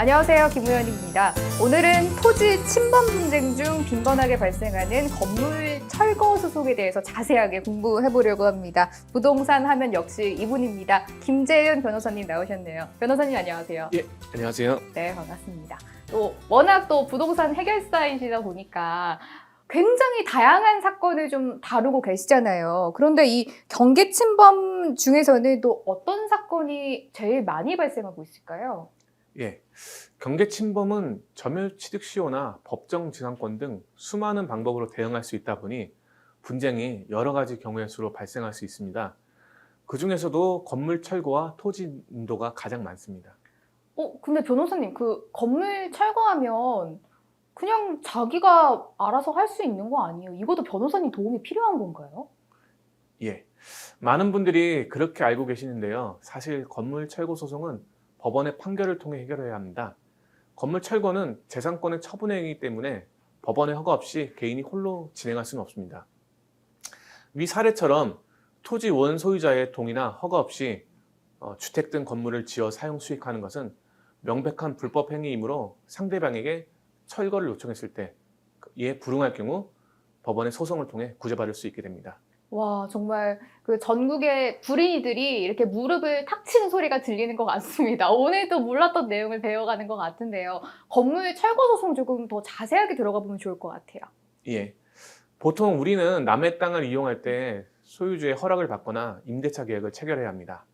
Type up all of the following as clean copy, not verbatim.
안녕하세요. 김우현입니다. 오늘은 토지 침범 분쟁 중 빈번하게 발생하는 건물 철거 소송에 대해서 자세하게 공부해 보려고 합니다. 부동산 하면 역시 이분입니다. 김재윤 변호사님 나오셨네요. 변호사님 안녕하세요. 예, 안녕하세요. 네, 반갑습니다. 또 워낙 또 부동산 해결사이시다 보니까 굉장히 다양한 사건을 좀 다루고 계시잖아요. 그런데 이 경계 침범 중에서는 또 어떤 사건이 제일 많이 발생하고 있을까요? 예, 경계 침범은 점유 취득 시효나 법정 지상권 등 수많은 방법으로 대응할 수 있다 보니 분쟁이 여러 가지 경우의 수로 발생할 수 있습니다. 그 중에서도 건물 철거와 토지 인도가 가장 많습니다. 근데 변호사님, 그 건물 철거하면 그냥 자기가 알아서 할 수 있는 거 아니에요? 이것도 변호사님 도움이 필요한 건가요? 예, 많은 분들이 그렇게 알고 계시는데요. 사실 건물 철거 소송은 법원의 판결을 통해 해결해야 합니다. 건물 철거는 재산권의 처분행위이기 때문에 법원의 허가 없이 개인이 홀로 진행할 수는 없습니다. 위 사례처럼 토지 원 소유자의 동의나 허가 없이 주택 등 건물을 지어 사용 수익하는 것은 명백한 불법 행위이므로 상대방에게 철거를 요청했을 때 이에 불응할 경우 법원의 소송을 통해 구제받을 수 있게 됩니다. 와, 정말 그 전국의 불인이들이 이렇게 무릎을 탁 치는 소리가 들리는 것 같습니다. 오늘도 몰랐던 내용을 배워가는 것 같은데요. 건물 철거 소송 조금 더 자세하게 들어가 보면 좋을 것 같아요. 예. 보통 우리는 남의 땅을 이용할 때 소유주의 허락을 받거나 임대차 계약을 체결해야 합니다.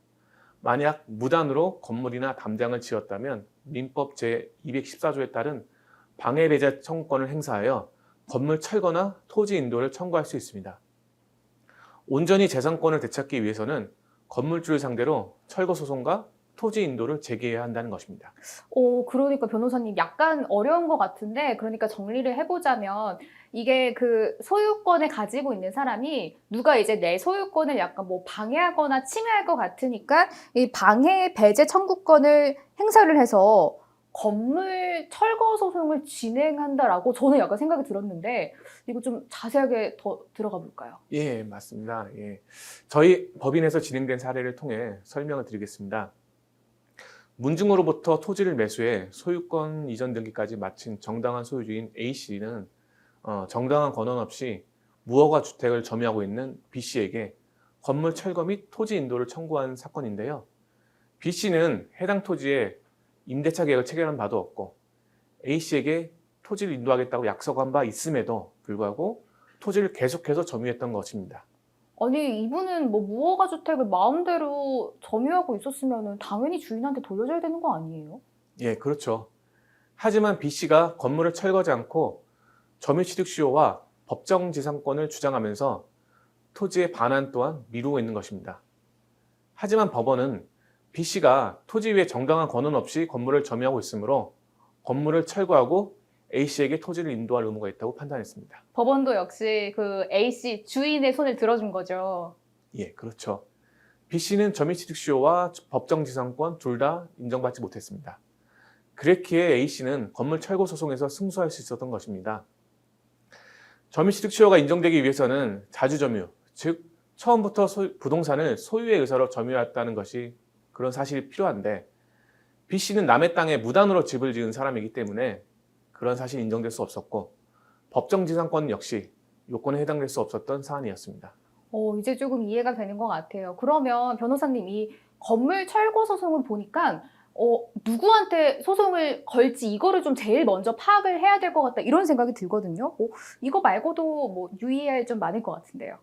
만약 무단으로 건물이나 담장을 지었다면 민법 제214조에 따른 방해배제 청구권을 행사하여 건물 철거나 토지 인도를 청구할 수 있습니다. 온전히 재산권을 되찾기 위해서는 건물주를 상대로 철거 소송과 토지 인도를 제기해야 한다는 것입니다. 그러니까 변호사님 약간 어려운 것 같은데, 그러니까 정리를 해보자면 이게 그 소유권을 가지고 있는 사람이 누가 이제 내 소유권을 약간 뭐 방해하거나 침해할 것 같으니까 이 방해 배제 청구권을 행사를 해서 건물 철거 소송을 진행한다라고 저는 약간 생각이 들었는데, 이거 좀 자세하게 더 들어가 볼까요? 예, 맞습니다. 예. 저희 법인에서 진행된 사례를 통해 설명을 드리겠습니다. 문중으로부터 토지를 매수해 소유권 이전 등기까지 마친 정당한 소유주인 A씨는 정당한 권한 없이 무허가 주택을 점유하고 있는 B씨에게 건물 철거 및 토지 인도를 청구한 사건인데요. B씨는 해당 토지에 임대차 계약을 체결한 바도 없고 A씨에게 토지를 인도하겠다고 약속한 바 있음에도 불구하고 토지를 계속해서 점유했던 것입니다. 아니, 이분은 뭐 무허가 주택을 마음대로 점유하고 있었으면 당연히 주인한테 돌려줘야 되는 거 아니에요? 예, 그렇죠. 하지만 B씨가 건물을 철거하지 않고 점유취득시효와 법정지상권을 주장하면서 토지의 반환 또한 미루고 있는 것입니다. 하지만 법원은 B씨가 토지 위에 정당한 권한 없이 건물을 점유하고 있으므로 건물을 철거하고 A씨에게 토지를 인도할 의무가 있다고 판단했습니다. 법원도 역시 그 A씨 주인의 손을 들어준 거죠. 예, 그렇죠. B씨는 점유취득시효와 법정지상권 둘 다 인정받지 못했습니다. 그랬기에 A씨는 건물 철거 소송에서 승소할 수 있었던 것입니다. 점유취득시효가 인정되기 위해서는 자주점유, 즉 처음부터 부동산을 소유의 의사로 점유했다는 것이 그런 사실이 필요한데 B씨는 남의 땅에 무단으로 집을 지은 사람이기 때문에 그런 사실이 인정될 수 없었고 법정지상권 역시 요건에 해당될 수 없었던 사안이었습니다. 이제 조금 이해가 되는 것 같아요. 그러면 변호사님, 이 건물 철거 소송을 보니까 누구한테 소송을 걸지 이거를 좀 제일 먼저 파악을 해야 될 것 같다 이런 생각이 들거든요. 이거 말고도 뭐 유의할 점 많을 것 같은데요.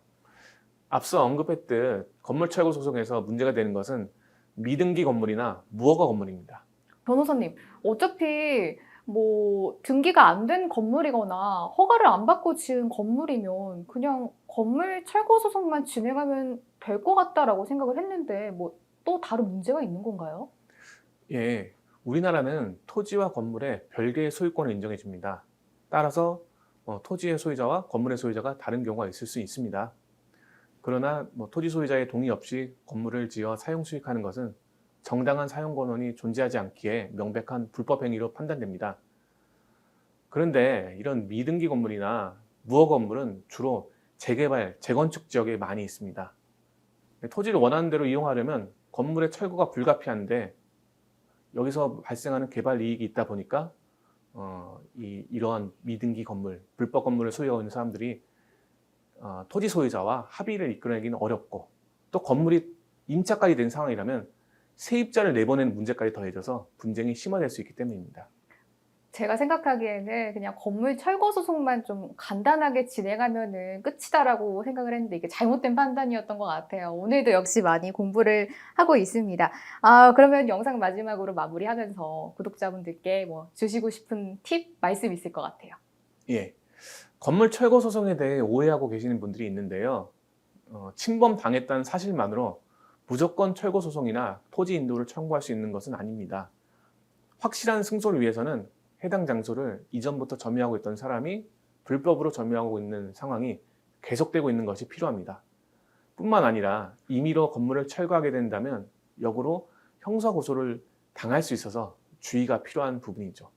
앞서 언급했듯 건물 철거 소송에서 문제가 되는 것은 미등기 건물이나 무허가 건물입니다. 변호사님, 어차피 뭐 등기가 안 된 건물이거나 허가를 안 받고 지은 건물이면 그냥 건물 철거 소송만 진행하면 될 것 같다라고 생각을 했는데 뭐 또 다른 문제가 있는 건가요? 예, 우리나라는 토지와 건물에 별개의 소유권을 인정해 줍니다. 따라서 토지의 소유자와 건물의 소유자가 다른 경우가 있을 수 있습니다. 그러나 토지 소유자의 동의 없이 건물을 지어 사용 수익하는 것은 정당한 사용 권한이 존재하지 않기에 명백한 불법 행위로 판단됩니다. 그런데 이런 미등기 건물이나 무허가 건물은 주로 재개발, 재건축 지역에 많이 있습니다. 토지를 원하는 대로 이용하려면 건물의 철거가 불가피한데 여기서 발생하는 개발 이익이 있다 보니까 이러한 미등기 건물, 불법 건물을 소유하고 있는 사람들이 토지 소유자와 합의를 이끌어내기는 어렵고 또 건물이 임차까지 된 상황이라면 세입자를 내보내는 문제까지 더해져서 분쟁이 심화될 수 있기 때문입니다. 제가 생각하기에는 그냥 건물 철거 소송만 좀 간단하게 진행하면은 끝이다라고 생각을 했는데 이게 잘못된 판단이었던 것 같아요. 오늘도 역시 많이 공부를 하고 있습니다. 그러면 영상 마지막으로 마무리하면서 구독자분들께 뭐 주시고 싶은 팁, 말씀 있을 것 같아요. 예, 건물 철거 소송에 대해 오해하고 계시는 분들이 있는데요. 침범 당했다는 사실만으로 무조건 철거 소송이나 토지 인도를 청구할 수 있는 것은 아닙니다. 확실한 승소를 위해서는 해당 장소를 이전부터 점유하고 있던 사람이 불법으로 점유하고 있는 상황이 계속되고 있는 것이 필요합니다. 뿐만 아니라 임의로 건물을 철거하게 된다면 역으로 형사고소를 당할 수 있어서 주의가 필요한 부분이죠.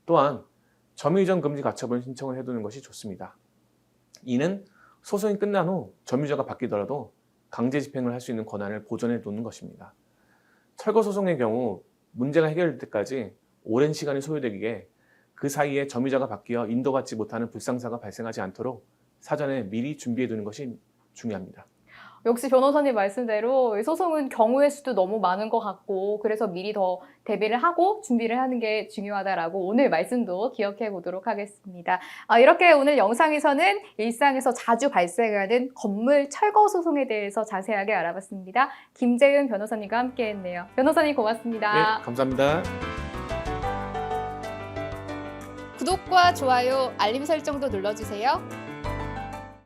또한 점유이전 금지 가처분 신청을 해두는 것이 좋습니다. 이는 소송이 끝난 후 점유자가 바뀌더라도 강제 집행을 할 수 있는 권한을 보존해 두는 것입니다. 철거 소송의 경우 문제가 해결될 때까지 오랜 시간이 소요되기에 그 사이에 점유자가 바뀌어 인도받지 못하는 불상사가 발생하지 않도록 사전에 미리 준비해 두는 것이 중요합니다. 역시 변호사님 말씀대로 이 소송은 경우의 수도 너무 많은 것 같고 그래서 미리 더 대비를 하고 준비를 하는 게 중요하다라고 오늘 말씀도 기억해 보도록 하겠습니다. 이렇게 오늘 영상에서는 일상에서 자주 발생하는 건물 철거 소송에 대해서 자세하게 알아봤습니다. 김재은 변호사님과 함께했네요. 변호사님 고맙습니다. 네, 감사합니다. 구독과 좋아요, 알림 설정도 눌러주세요.